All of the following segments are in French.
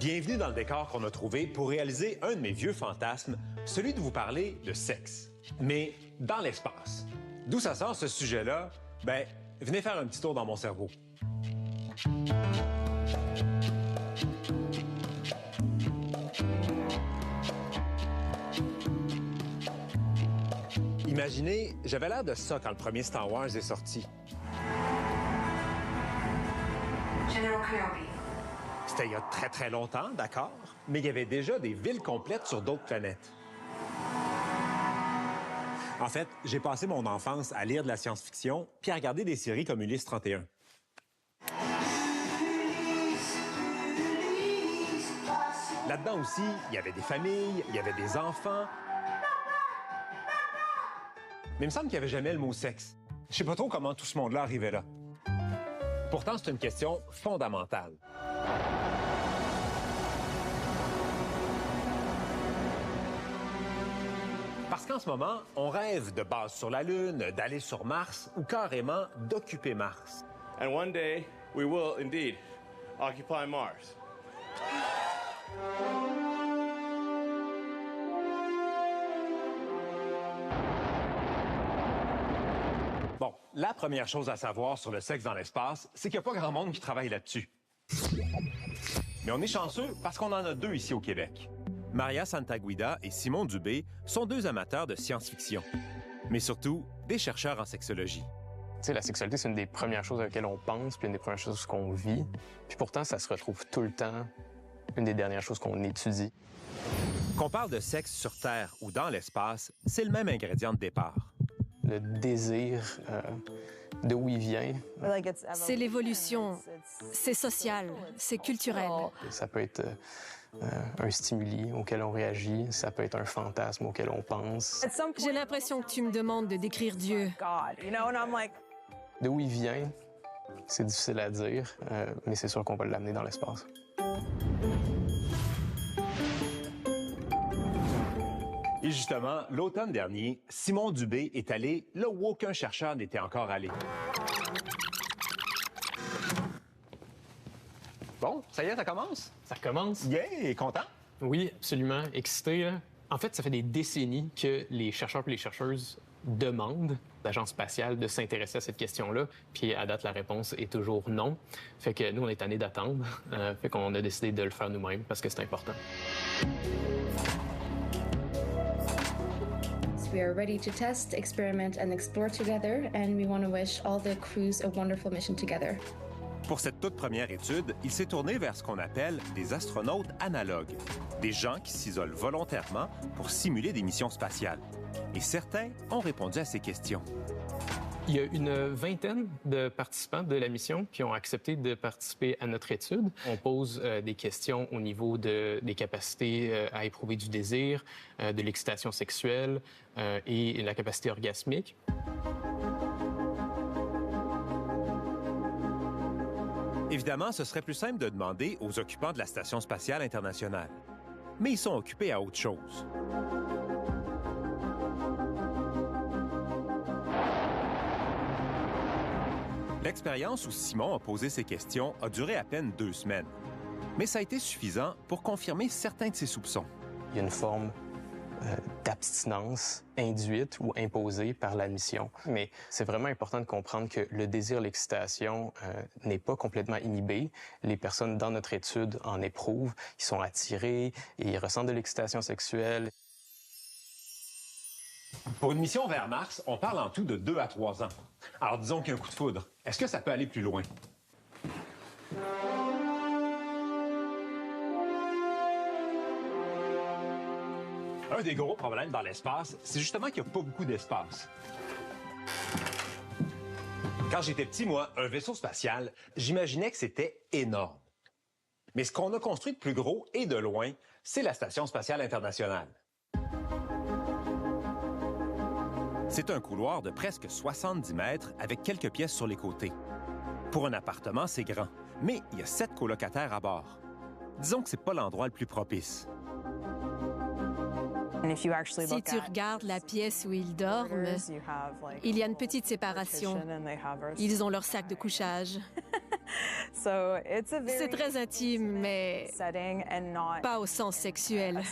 Bienvenue dans le décor qu'on a trouvé pour réaliser un de mes vieux fantasmes, celui de vous parler de sexe. Mais dans l'espace. D'où ça sort ce sujet-là? Ben, venez faire un petit tour dans mon cerveau. Imaginez, j'avais l'air de ça quand le premier Star Wars est sorti. General Kenobi. C'était il y a très très longtemps, d'accord, mais il y avait déjà des villes complètes sur d'autres planètes. En fait, j'ai passé mon enfance à lire de la science-fiction puis à regarder des séries comme Ulysse 31. Là-dedans aussi, il y avait des familles, il y avait des enfants. Mais il me semble qu'il n'y avait jamais le mot sexe. Je sais pas trop comment tout ce monde-là arrivait là. Pourtant, c'est une question fondamentale. Parce qu'en ce moment, on rêve de base sur la Lune, d'aller sur Mars ou carrément d'occuper Mars. And one day, we will indeed occupy Mars. Bon, la première chose à savoir sur le sexe dans l'espace, c'est qu'il n'y a pas grand monde qui travaille là-dessus. Mais on est chanceux parce qu'on en a deux ici au Québec. Maria Santaguida et Simon Dubé sont deux amateurs de science-fiction, mais surtout des chercheurs en sexologie. Tu sais, la sexualité, c'est une des premières choses auxquelles on pense, puis une des premières choses qu'on vit. Puis pourtant, ça se retrouve tout le temps, une des dernières choses qu'on étudie. Qu'on parle de sexe sur Terre ou dans l'espace, c'est le même ingrédient de départ. Le désir, d'où il vient. C'est l'évolution, c'est social, c'est culturel. Ça peut être un stimuli auquel on réagit, ça peut être un fantasme auquel on pense. J'ai l'impression que tu me demandes de décrire Dieu. D'où il vient, c'est difficile à dire, mais c'est sûr qu'on va l'amener dans l'espace. Et justement, l'automne dernier, Simon Dubé est allé là où aucun chercheur n'était encore allé. Bon, ça y est, ça commence? Ça commence? Yeah, content? Oui, absolument, excité. Là. En fait, ça fait des décennies que les chercheurs et les chercheuses demandent à l'Agence spatiale de s'intéresser à cette question-là. Puis à date, la réponse est toujours non. Fait que nous, on est tannés d'attendre. Fait qu'on a décidé de le faire nous-mêmes parce que c'est important. We are ready to test, experiment, and explore together, and we want to wish all the crews a wonderful mission together. Pour cette toute première étude, il s'est tourné vers ce qu'on appelle des astronautes analogues, des gens qui s'isolent volontairement pour simuler des missions spatiales. Et certains ont répondu à ces questions. Il y a une vingtaine de participants de la mission qui ont accepté de participer à notre étude. On pose des questions au niveau des capacités à éprouver du désir, de l'excitation sexuelle et la capacité orgasmique. Évidemment, ce serait plus simple de demander aux occupants de la Station spatiale internationale. Mais ils sont occupés à autre chose. L'expérience où Simon a posé ces questions a duré à peine 2 semaines. Mais ça a été suffisant pour confirmer certains de ses soupçons. Il y a une forme d'abstinence induite ou imposée par la mission. Mais c'est vraiment important de comprendre que le désir, l'excitation n'est pas complètement inhibé. Les personnes dans notre étude en éprouvent, ils sont attirés et ils ressentent de l'excitation sexuelle. Pour une mission vers Mars, on parle en tout de 2 à 3 ans. Alors disons qu'un coup de foudre, est-ce que ça peut aller plus loin? Un des gros problèmes dans l'espace, c'est justement qu'il n'y a pas beaucoup d'espace. Quand j'étais petit, moi, un vaisseau spatial, j'imaginais que c'était énorme. Mais ce qu'on a construit de plus gros et de loin, c'est la Station spatiale internationale. C'est un couloir de presque 70 mètres avec quelques pièces sur les côtés. Pour un appartement, c'est grand, mais il y a 7 colocataires à bord. Disons que c'est pas l'endroit le plus propice. Si tu regardes la pièce où ils dorment, il y a une petite séparation. Ils ont leur sac de couchage. C'est très intime, mais pas au sens sexuel.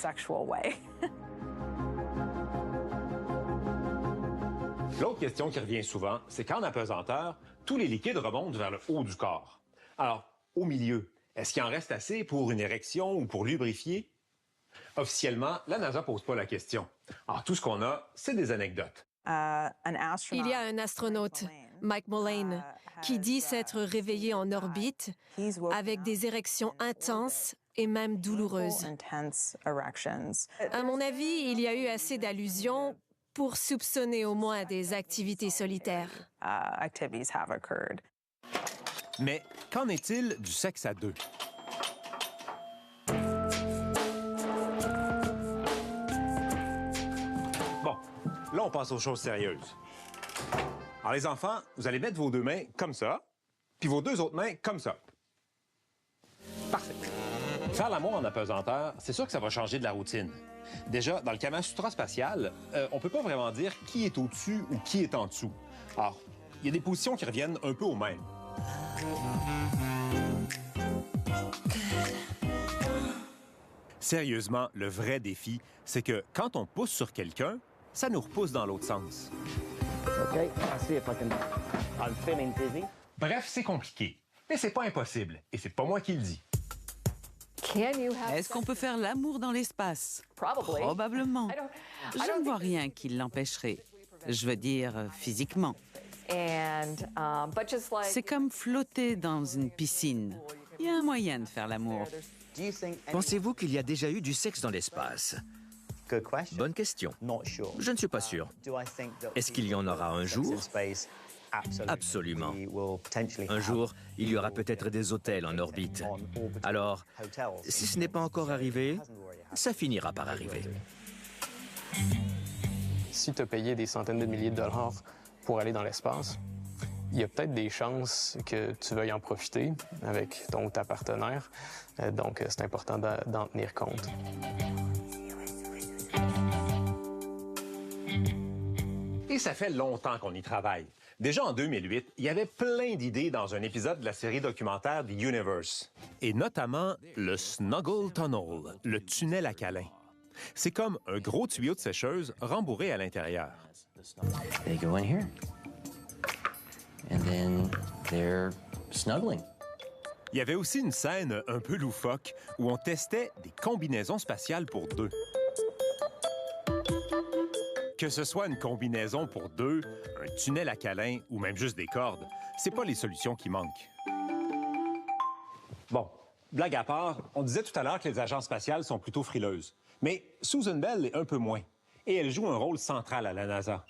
L'autre question qui revient souvent, c'est qu'en apesanteur, tous les liquides remontent vers le haut du corps. Alors, au milieu, est-ce qu'il en reste assez pour une érection ou pour lubrifier? Officiellement, la NASA pose pas la question. Alors, tout ce qu'on a, c'est des anecdotes. Il y a un astronaute, Mike Mullane, qui dit s'être réveillé en orbite avec des érections intenses et même douloureuses. À mon avis, il y a eu assez d'allusions pour soupçonner au moins des activités solitaires. Mais qu'en est-il du sexe à deux? Bon, là, on passe aux choses sérieuses. Alors, les enfants, vous allez mettre vos deux mains comme ça, puis vos deux autres mains comme ça. Parfait. Faire l'amour en apesanteur, c'est sûr que ça va changer de la routine. Déjà, dans le Kama Sutra spatial, on peut pas vraiment dire qui est au-dessus ou qui est en dessous. Alors, il y a des positions qui reviennent un peu au même. Sérieusement, le vrai défi, c'est que quand on pousse sur quelqu'un, ça nous repousse dans l'autre sens. Bref, c'est compliqué. Mais c'est pas impossible. Et c'est pas moi qui le dis. Est-ce qu'on peut faire l'amour dans l'espace? Probablement. Je ne vois rien qui l'empêcherait. Je veux dire, physiquement. C'est comme flotter dans une piscine. Il y a un moyen de faire l'amour. Pensez-vous qu'il y a déjà eu du sexe dans l'espace? Bonne question. Je ne suis pas sûr. Est-ce qu'il y en aura un jour? Absolument. Un jour, il y aura peut-être des hôtels en orbite. Alors, si ce n'est pas encore arrivé, ça finira par arriver. Si tu as payé des centaines de milliers de dollars pour aller dans l'espace, il y a peut-être des chances que tu veuilles en profiter avec ton ou ta partenaire. Donc, c'est important d'en tenir compte. Et ça fait longtemps qu'on y travaille. Déjà en 2008, il y avait plein d'idées dans un épisode de la série documentaire The Universe. Et notamment le Snuggle Tunnel, le tunnel à câlin. C'est comme un gros tuyau de sécheuse rembourré à l'intérieur. They go in here. And then they're snuggling. Il y avait aussi une scène un peu loufoque où on testait des combinaisons spatiales pour deux. Que ce soit une combinaison pour deux, un tunnel à câlin ou même juste des cordes, c'est pas les solutions qui manquent. Bon, blague à part, on disait tout à l'heure que les agences spatiales sont plutôt frileuses. Mais Susan Bell l'est un peu moins. Et elle joue un rôle central à la NASA.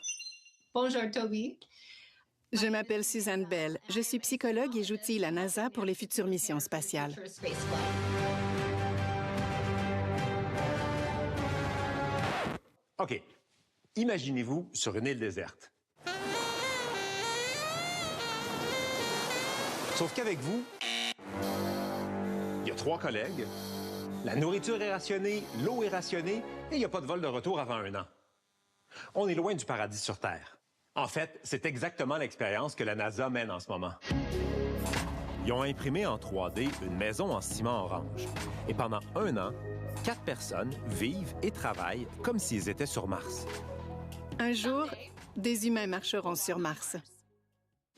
Bonjour, Toby. Je m'appelle Suzanne Bell. Je suis psychologue et j'outille la NASA pour les futures missions spatiales. OK. Imaginez-vous sur une île déserte. Sauf qu'avec vous, il y a 3 collègues, la nourriture est rationnée, l'eau est rationnée et il n'y a pas de vol de retour avant 1 an. On est loin du paradis sur Terre. En fait, c'est exactement l'expérience que la NASA mène en ce moment. Ils ont imprimé en 3D une maison en ciment orange. Et pendant 1 an, 4 personnes vivent et travaillent comme s'ils étaient sur Mars. Un jour, des humains marcheront sur Mars.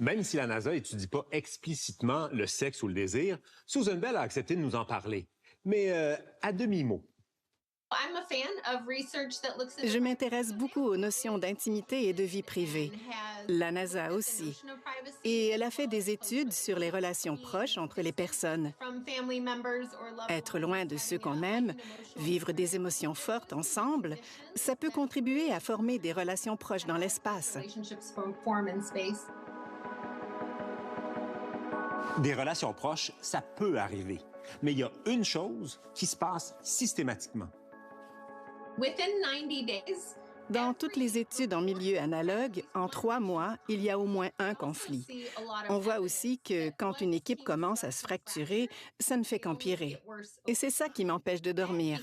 Même si la NASA étudie pas explicitement le sexe ou le désir, Susan Bell a accepté de nous en parler, mais à demi-mot. Je m'intéresse beaucoup aux notions d'intimité et de vie privée. La NASA aussi. Et elle a fait des études sur les relations proches entre les personnes. Être loin de ceux qu'on aime, vivre des émotions fortes ensemble, ça peut contribuer à former des relations proches dans l'espace. Des relations proches, ça peut arriver. Mais il y a une chose qui se passe systématiquement. Dans toutes les études en milieu analogue, en 3 mois, il y a au moins un conflit. On voit aussi que quand une équipe commence à se fracturer, ça ne fait qu'empirer. Et c'est ça qui m'empêche de dormir.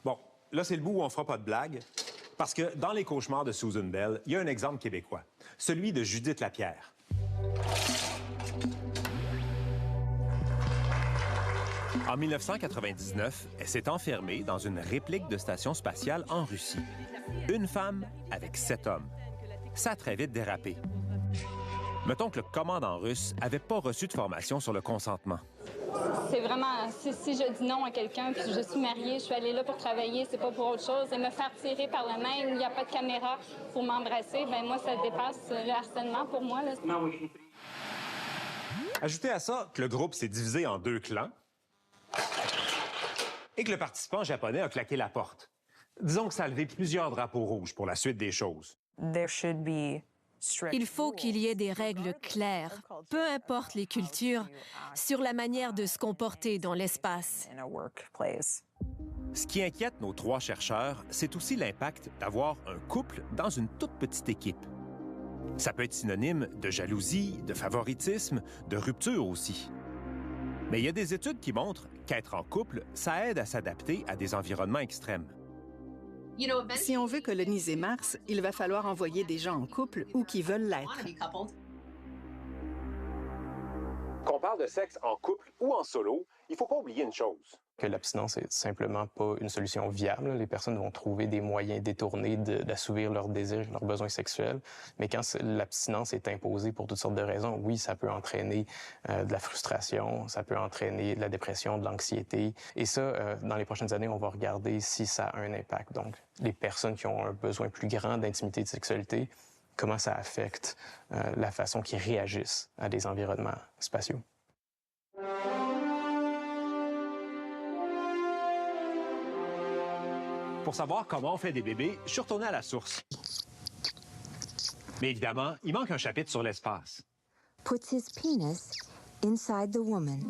Bon, là, c'est le bout où on fera pas de blague, parce que dans les cauchemars de Susan Bell, il y a un exemple québécois, celui de Judith Lapierre. En 1999, elle s'est enfermée dans une réplique de station spatiale en Russie. Une femme avec 7 hommes. Ça a très vite dérapé. Mettons que le commandant russe n'avait pas reçu de formation sur le consentement. C'est vraiment, si je dis non à quelqu'un, puis je suis mariée, je suis allée là pour travailler, c'est pas pour autre chose, et me faire tirer par la main où il n'y a pas de caméra pour m'embrasser, ben moi, ça dépasse le harcèlement pour moi. Là. Ajoutez à ça que le groupe s'est divisé en 2 clans et que le participant japonais a claqué la porte. Disons que ça a levé plusieurs drapeaux rouges pour la suite des choses. Il faut qu'il y ait des règles claires, peu importe les cultures, sur la manière de se comporter dans l'espace. Ce qui inquiète nos 3 chercheurs, c'est aussi l'impact d'avoir un couple dans une toute petite équipe. Ça peut être synonyme de jalousie, de favoritisme, de rupture aussi. Mais il y a des études qui montrent qu'être en couple, ça aide à s'adapter à des environnements extrêmes. Si on veut coloniser Mars, il va falloir envoyer des gens en couple ou qui veulent l'être. Qu'on parle de sexe en couple ou en solo, il ne faut pas oublier une chose. Que l'abstinence n'est simplement pas une solution viable. Les personnes vont trouver des moyens détournés d'assouvir leurs désirs, leurs besoins sexuels. Mais quand l'abstinence est imposée pour toutes sortes de raisons, oui, ça peut entraîner de la frustration, ça peut entraîner de la dépression, de l'anxiété. Et ça, dans les prochaines années, on va regarder si ça a un impact. Donc, les personnes qui ont un besoin plus grand d'intimité et de sexualité, comment ça affecte la façon qu'ils réagissent à des environnements spatiaux. Pour savoir comment on fait des bébés, je suis retourné à la source. Mais évidemment, il manque un chapitre sur l'espace. Puts his penis inside the woman.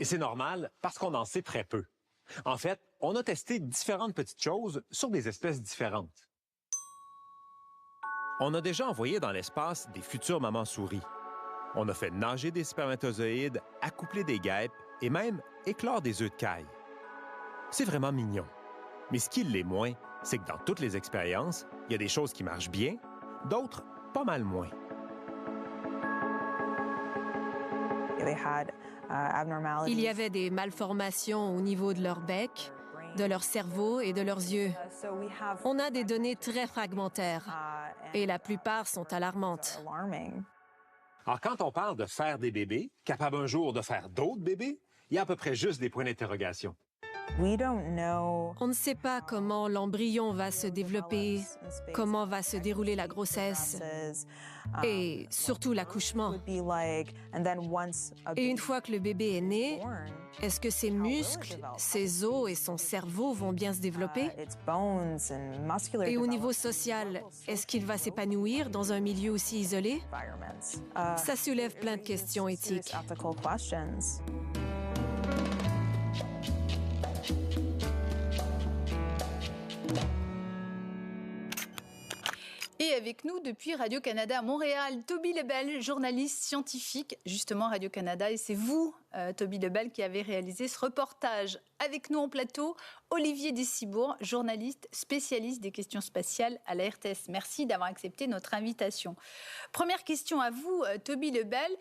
Et c'est normal parce qu'on en sait très peu. En fait, on a testé différentes petites choses sur des espèces différentes. On a déjà envoyé dans l'espace des futures mamans souris. On a fait nager des spermatozoïdes, accoupler des guêpes et même éclore des œufs de caille. C'est vraiment mignon. Mais ce qui l'est moins, c'est que dans toutes les expériences, il y a des choses qui marchent bien, d'autres pas mal moins. Il y avait des malformations au niveau de leur bec, de leur cerveau et de leurs yeux. On a des données très fragmentaires et la plupart sont alarmantes. Alors, quand on parle de faire des bébés, capables un jour de faire d'autres bébés, il y a à peu près juste des points d'interrogation. On ne sait pas comment l'embryon va se développer, comment va se dérouler la grossesse et surtout l'accouchement. Et une fois que le bébé est né, est-ce que ses muscles, ses os et son cerveau vont bien se développer? Et au niveau social, est-ce qu'il va s'épanouir dans un milieu aussi isolé? Ça soulève plein de questions éthiques. Et avec nous depuis Radio-Canada à Montréal, Toby Lebel, journaliste scientifique, justement Radio-Canada. Et c'est vous, Toby Lebel, qui avez réalisé ce reportage. Avec nous en plateau, Olivier Descibourg, journaliste spécialiste des questions spatiales à la RTS. Merci d'avoir accepté notre invitation. Première question à vous, Toby Lebel.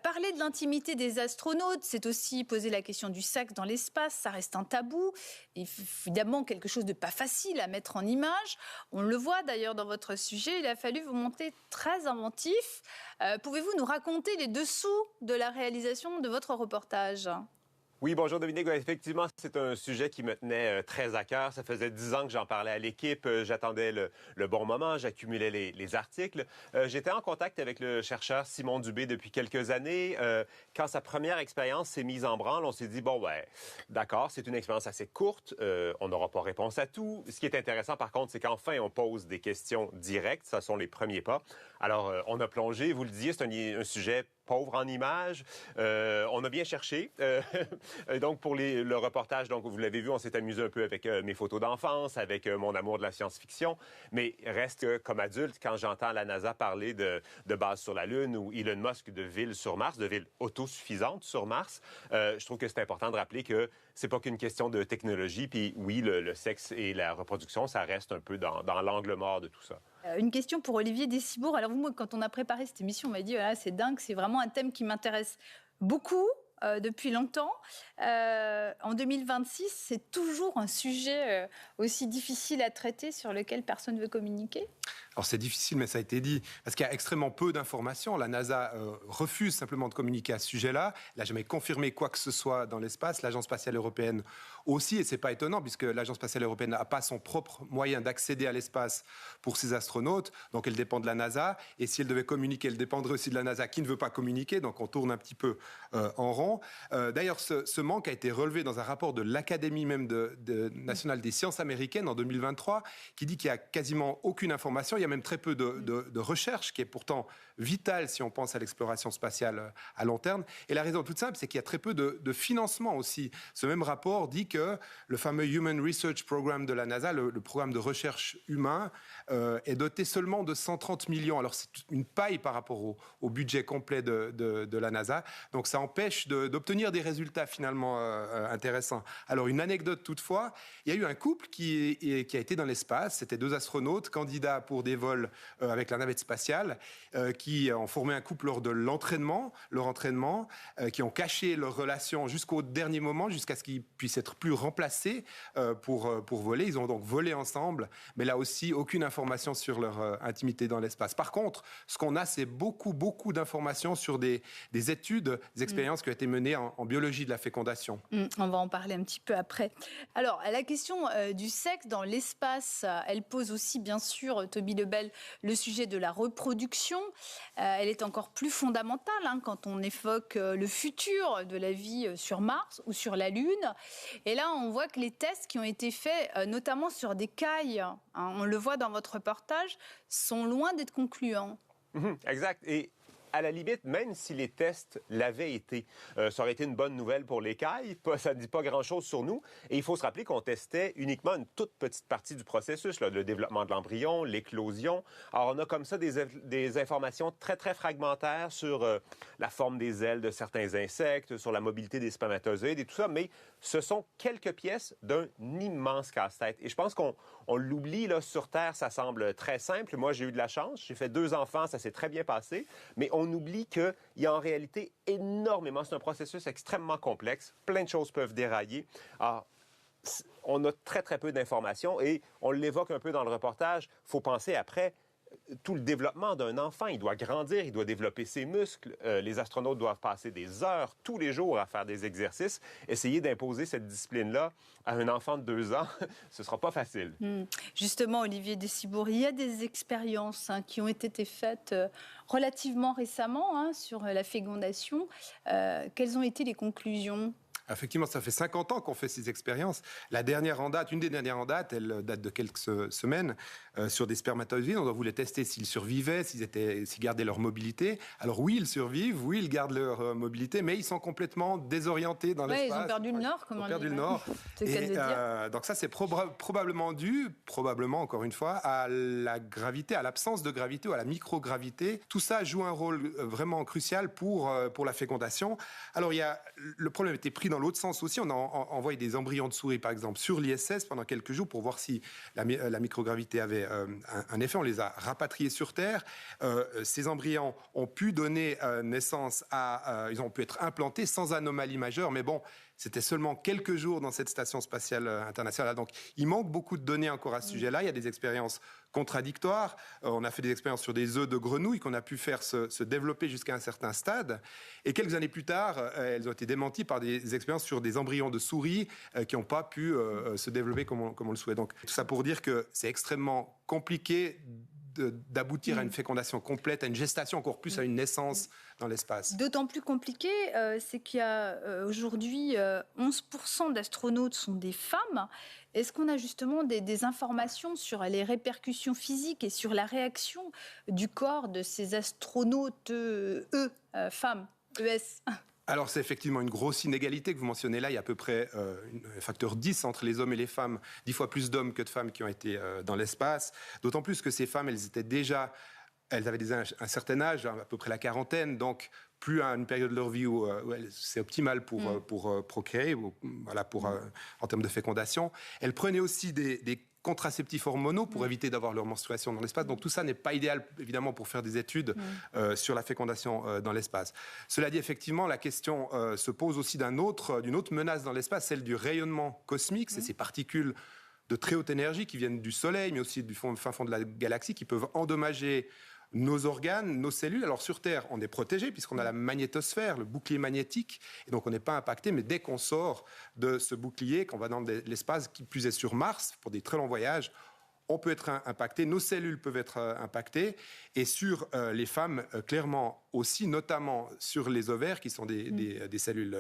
Parler de l'intimité des astronautes, c'est aussi poser la question du sexe dans l'espace. Ça reste un tabou. Évidemment, quelque chose de pas facile à mettre en image. On le voit d'ailleurs dans votre sujet. Il a fallu vous montrer très inventif. Pouvez-vous nous raconter les dessous de la réalisation de votre reportage ? Oui, bonjour Dominique. Effectivement, c'est un sujet qui me tenait très à cœur. Ça faisait 10 ans que j'en parlais à l'équipe. J'attendais le bon moment. J'accumulais les articles. J'étais en contact avec le chercheur Simon Dubé depuis quelques années. Quand sa première expérience s'est mise en branle, on s'est dit, bon, ouais, d'accord, c'est une expérience assez courte. On n'aura pas réponse à tout. Ce qui est intéressant, par contre, c'est qu'enfin, on pose des questions directes. Ce sont les premiers pas. Alors, on a plongé. Vous le disiez, c'est un sujet pauvre en images. On a bien cherché. Donc, pour le reportage, donc, vous l'avez vu, on s'est amusé un peu avec mes photos d'enfance, avec mon amour de la science-fiction. Mais reste que, comme adulte, quand j'entends la NASA parler de base sur la Lune ou Elon Musk de ville sur Mars, de ville autosuffisante sur Mars, je trouve que c'est important de rappeler que c'est pas qu'une question de technologie. Puis oui, le sexe et la reproduction, ça reste un peu dans l'angle mort de tout ça. Une question pour Olivier Descibourg. Alors, moi, quand on a préparé cette émission, on m'a dit, voilà, c'est dingue, c'est vraiment un thème qui m'intéresse beaucoup. depuis longtemps. En 2026, c'est toujours un sujet aussi difficile à traiter sur lequel personne ne veut communiquer. Alors c'est difficile, mais ça a été dit, parce qu'il y a extrêmement peu d'informations. La NASA refuse simplement de communiquer à ce sujet-là. Elle n'a jamais confirmé quoi que ce soit dans l'espace. L'Agence spatiale européenne aussi, et c'est pas étonnant, puisque l'Agence spatiale européenne n'a pas son propre moyen d'accéder à l'espace pour ses astronautes, donc elle dépend de la NASA. Et si elle devait communiquer, elle dépendrait aussi de la NASA, qui ne veut pas communiquer, donc on tourne un petit peu en rond. D'ailleurs, ce manque a été relevé dans un rapport de l'Académie même nationale des sciences américaines en 2023, qui dit qu'il n'y a quasiment aucune information. Il y a même très peu de recherche, qui est pourtant vitale si on pense à l'exploration spatiale à long terme. Et la raison toute simple, c'est qu'il y a très peu de financement aussi. Ce même rapport dit que le fameux Human Research Program de la NASA, le programme de recherche humain, est doté seulement de 130 millions. Alors c'est une paille par rapport au budget complet de la NASA. Donc ça empêche d'obtenir des résultats finalement intéressants. Alors une anecdote toutefois, il y a eu un couple qui a été dans l'espace. C'était 2 astronautes candidats pour des vols avec la navette spatiale qui ont formé un couple lors de leur entraînement, qui ont caché leur relation jusqu'au dernier moment, jusqu'à ce qu'ils puissent être plus remplacés pour voler. Ils ont donc volé ensemble, mais là aussi, aucune information sur leur intimité dans l'espace. Par contre, ce qu'on a, c'est beaucoup d'informations sur des études, des expériences qui ont été menées en biologie de la fécondation. On va en parler un petit peu après. Alors, la question du sexe dans l'espace, elle pose aussi, bien sûr, Toby Lebel, le sujet de la reproduction. Elle est encore plus fondamentale quand on évoque le futur de la vie sur Mars ou sur la Lune. Et là, on voit que les tests qui ont été faits, notamment sur des cailles, on le voit dans votre reportage, sont loin d'être concluants. Exact. Et à la limite, même si les tests l'avaient été, ça aurait été une bonne nouvelle pour l'écaille. Ça ne dit pas grand-chose sur nous. Et il faut se rappeler qu'on testait uniquement une toute petite partie du processus, le développement de l'embryon, l'éclosion. Alors, on a comme ça des informations très, très fragmentaires sur la forme des ailes de certains insectes, sur la mobilité des spermatozoïdes et tout ça. Mais ce sont quelques pièces d'un immense casse-tête. Et je pense qu'on l'oublie, là, sur Terre, ça semble très simple. Moi, j'ai eu de la chance. J'ai fait 2 enfants, ça s'est très bien passé. Mais on oublie qu'il y a en réalité énormément, c'est un processus extrêmement complexe, plein de choses peuvent dérailler. Alors, on a très, très peu d'informations et on l'évoque un peu dans le reportage, il faut penser après tout le développement d'un enfant. Il doit grandir, il doit développer ses muscles. Les astronautes doivent passer des heures tous les jours à faire des exercices. Essayer d'imposer cette discipline-là à un enfant de 2 ans, ce ne sera pas facile. Justement, Olivier Dessibourg, il y a des expériences qui ont été faites relativement récemment sur la fécondation. Quelles ont été les conclusions ? Effectivement, ça fait 50 ans qu'on fait ces expériences. La dernière en date, une des dernières en date, elle date de quelques semaines, sur des spermatozoïdes. On voulait tester s'ils survivaient, s'ils gardaient leur mobilité. Alors oui, ils survivent, oui, ils gardent leur mobilité, mais ils sont complètement désorientés dans l'espace. Ils ont perdu le nord, comme on dit. Ils ont perdu le nord. Donc ça, c'est probablement dû, encore une fois, à la gravité, à l'absence de gravité ou à la microgravité. Tout ça joue un rôle vraiment crucial pour la fécondation. Alors le problème était pris dans l'autre sens aussi. On a envoyé des embryons de souris, par exemple, sur l'ISS pendant quelques jours pour voir si la microgravité avait un effet. On les a rapatriés sur Terre. Ces embryons ont pu donner naissance ils ont pu être implantés sans anomalie majeure, mais bon, c'était seulement quelques jours dans cette station spatiale internationale. Donc, il manque beaucoup de données encore à ce sujet-là. Il y a des expériences contradictoires. On a fait des expériences sur des œufs de grenouilles qu'on a pu faire se développer jusqu'à un certain stade. Et quelques années plus tard, elles ont été démenties par des expériences sur des embryons de souris qui n'ont pas pu se développer comme on le souhaite. Donc, tout ça pour dire que c'est extrêmement compliqué d'aboutir à une fécondation complète, à une gestation, encore plus à une naissance dans l'espace. D'autant plus compliqué, c'est qu'il y a aujourd'hui 11% d'astronautes sont des femmes. Est-ce qu'on a justement des informations sur les répercussions physiques et sur la réaction du corps de ces astronautes, femmes, ES ? Alors, c'est effectivement une grosse inégalité que vous mentionnez là. Il y a à peu près un facteur 10 entre les hommes et les femmes, 10 fois plus d'hommes que de femmes qui ont été dans l'espace. D'autant plus que ces femmes, elles avaient un certain âge, à peu près la quarantaine, donc plus à une période de leur vie où c'est optimal pour procréer, en termes de fécondation. Elles prenaient aussi des contraceptifs hormonaux pour éviter d'avoir leur menstruation dans l'espace. Donc tout ça n'est pas idéal, évidemment, pour faire des études sur la fécondation dans l'espace. Cela dit, effectivement, la question se pose aussi d'une autre menace dans l'espace, celle du rayonnement cosmique. C'est ces particules de très haute énergie qui viennent du Soleil, mais aussi du fin fond de la galaxie, qui peuvent endommager nos organes, nos cellules. Alors sur Terre, on est protégé puisqu'on a la magnétosphère, le bouclier magnétique, et donc on n'est pas impacté. Mais dès qu'on sort de ce bouclier, qu'on va dans l'espace, qui plus est sur Mars, pour des très longs voyages, on peut être impacté, nos cellules peuvent être impactées, et sur les femmes, clairement aussi, notamment sur les ovaires, qui sont des cellules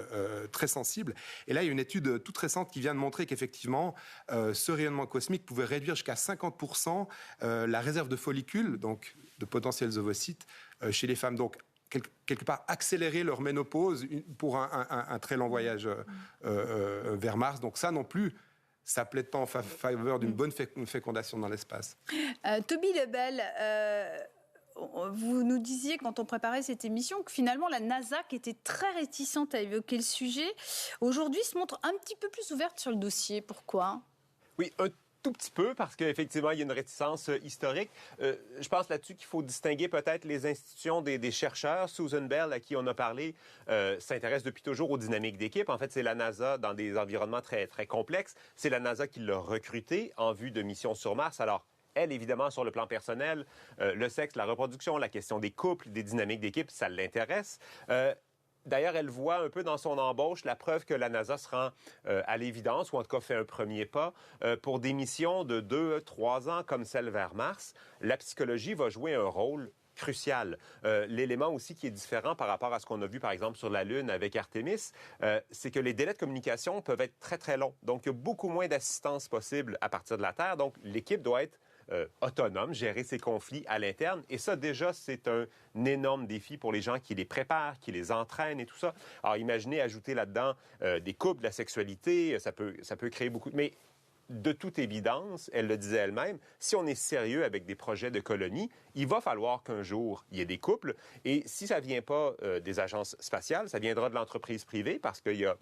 très sensibles. Et là, il y a une étude toute récente qui vient de montrer qu'effectivement, ce rayonnement cosmique pouvait réduire jusqu'à 50% la réserve de follicules, donc de potentiels ovocytes, chez les femmes. Donc, quelque part, accélérer leur ménopause pour un très long voyage vers Mars. Donc ça non plus, ça plaide pas en faveur d'une bonne fécondation dans l'espace. Toby Lebel, vous nous disiez quand on préparait cette émission que finalement la NASA, qui était très réticente à évoquer le sujet, aujourd'hui se montre un petit peu plus ouverte sur le dossier. Pourquoi ? Oui, un tout petit peu, parce qu'effectivement, il y a une réticence historique. Je pense là-dessus qu'il faut distinguer peut-être les institutions des chercheurs. Susan Bell, à qui on a parlé, s'intéresse depuis toujours aux dynamiques d'équipe. En fait, c'est la NASA dans des environnements très, très complexes. C'est la NASA qui l'a recrutée en vue de missions sur Mars. Alors, elle, évidemment, sur le plan personnel, le sexe, la reproduction, la question des couples, des dynamiques d'équipe, ça l'intéresse. D'ailleurs, elle voit un peu dans son embauche la preuve que la NASA se rend à l'évidence, ou en tout cas fait un premier pas, pour des missions de 2-3 ans comme celle vers Mars. La psychologie va jouer un rôle crucial. L'élément aussi qui est différent par rapport à ce qu'on a vu, par exemple, sur la Lune avec Artemis, c'est que les délais de communication peuvent être très, très longs. Donc, il y a beaucoup moins d'assistance possible à partir de la Terre. Donc, l'équipe doit être autonome, gérer ses conflits à l'interne. Et ça, déjà, c'est un énorme défi pour les gens qui les préparent, qui les entraînent et tout ça. Alors, imaginez ajouter là-dedans des couples, de la sexualité, ça peut créer beaucoup... Mais de toute évidence, elle le disait elle-même, si on est sérieux avec des projets de colonie, il va falloir qu'un jour, il y ait des couples. Et si ça ne vient pas des agences spatiales, ça viendra de l'entreprise privée parce qu'il y a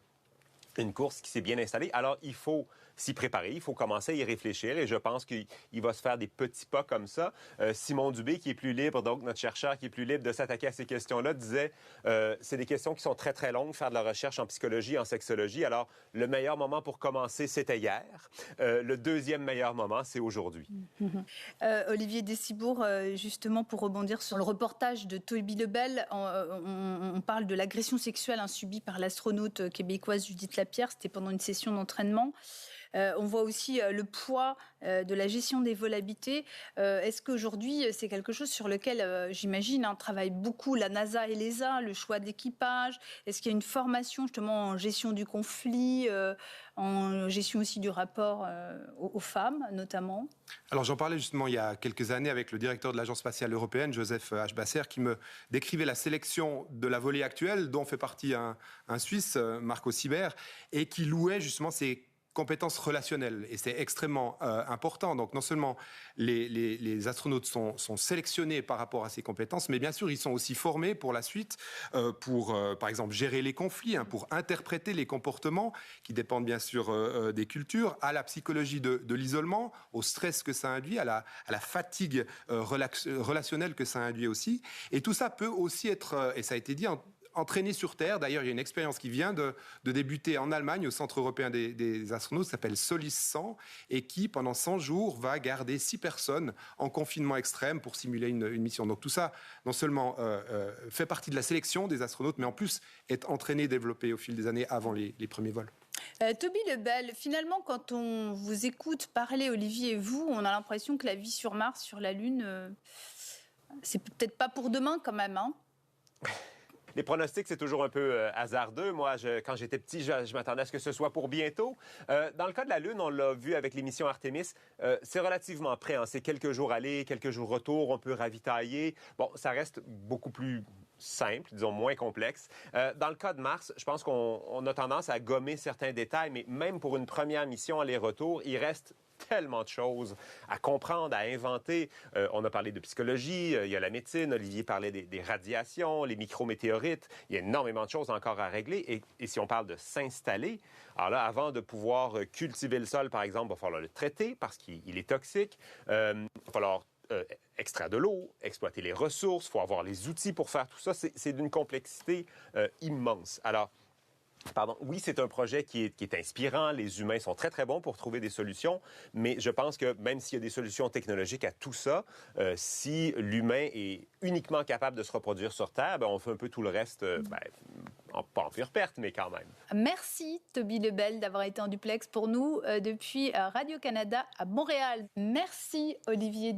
une course qui s'est bien installée. Alors, il faut s'y préparer, il faut commencer à y réfléchir et je pense qu'il va se faire des petits pas comme ça. Simon Dubé, qui est plus libre, donc notre chercheur qui est plus libre de s'attaquer à ces questions-là, disait c'est des questions qui sont très, très longues, faire de la recherche en psychologie, en sexologie. Alors, le meilleur moment pour commencer, c'était hier. Le deuxième meilleur moment, c'est aujourd'hui. Olivier Dessibourg, justement, pour rebondir sur le reportage de Toby Lebel, on parle de l'agression sexuelle subie par l'astronaute québécoise Judith Lapierre. C'était pendant une session d'entraînement. On voit aussi le poids de la gestion des vols habités. Est-ce qu'aujourd'hui, c'est quelque chose sur lequel, j'imagine, travaille beaucoup la NASA et l'ESA, le choix de l'équipage? Est-ce qu'il y a une formation justement en gestion du conflit, en gestion aussi du rapport aux femmes, notamment? Alors j'en parlais justement il y a quelques années avec le directeur de l'Agence spatiale européenne, Joseph H. Basser, qui me décrivait la sélection de la volée actuelle, dont fait partie un Suisse, Marco Sieber, et qui louait justement ses compétences relationnelles. Et c'est extrêmement important. Donc non seulement les astronautes sont sélectionnés par rapport à ces compétences, mais bien sûr, ils sont aussi formés pour la suite, pour, par exemple, gérer les conflits, pour interpréter les comportements qui dépendent bien sûr des cultures, à la psychologie de l'isolement, au stress que ça induit, à la fatigue relationnelle que ça induit aussi. Et tout ça peut aussi être, et ça a été dit, entraîné sur Terre. D'ailleurs, il y a une expérience qui vient de débuter en Allemagne, au Centre européen des astronautes, qui s'appelle Solis 100, et qui, pendant 100 jours, va garder 6 personnes en confinement extrême pour simuler une mission. Donc tout ça, non seulement fait partie de la sélection des astronautes, mais en plus est entraîné, développé au fil des années avant les premiers vols. Toby Lebel, finalement, quand on vous écoute parler, Olivier et vous, on a l'impression que la vie sur Mars, sur la Lune, c'est peut-être pas pour demain quand même, hein? Les pronostics, c'est toujours un peu hasardeux. Moi, quand j'étais petit, je m'attendais à ce que ce soit pour bientôt. Dans le cas de la Lune, on l'a vu avec l'émission Artemis, c'est relativement près. C'est quelques jours aller, quelques jours retour, on peut ravitailler. Bon, ça reste beaucoup plus simple, disons moins complexe. Dans le cas de Mars, je pense qu'on a tendance à gommer certains détails, mais même pour une première mission aller-retour, il reste tellement de choses à comprendre, à inventer. On a parlé de psychologie, il y a la médecine, Olivier parlait des radiations, les micrométéorites. Il y a énormément de choses encore à régler. Et si on parle de s'installer, alors là, avant de pouvoir cultiver le sol, par exemple, il va falloir le traiter parce qu'il est toxique. Il va falloir extraire de l'eau, exploiter les ressources, il faut avoir les outils pour faire tout ça. C'est d'une complexité immense. Alors, oui, c'est un projet qui est inspirant. Les humains sont très, très bons pour trouver des solutions. Mais je pense que même s'il y a des solutions technologiques à tout ça, si l'humain est uniquement capable de se reproduire sur Terre, on fait un peu tout le reste, pas en pure perte, mais quand même. Merci, Toby Lebel, d'avoir été en duplex pour nous depuis Radio-Canada à Montréal. Merci, Olivier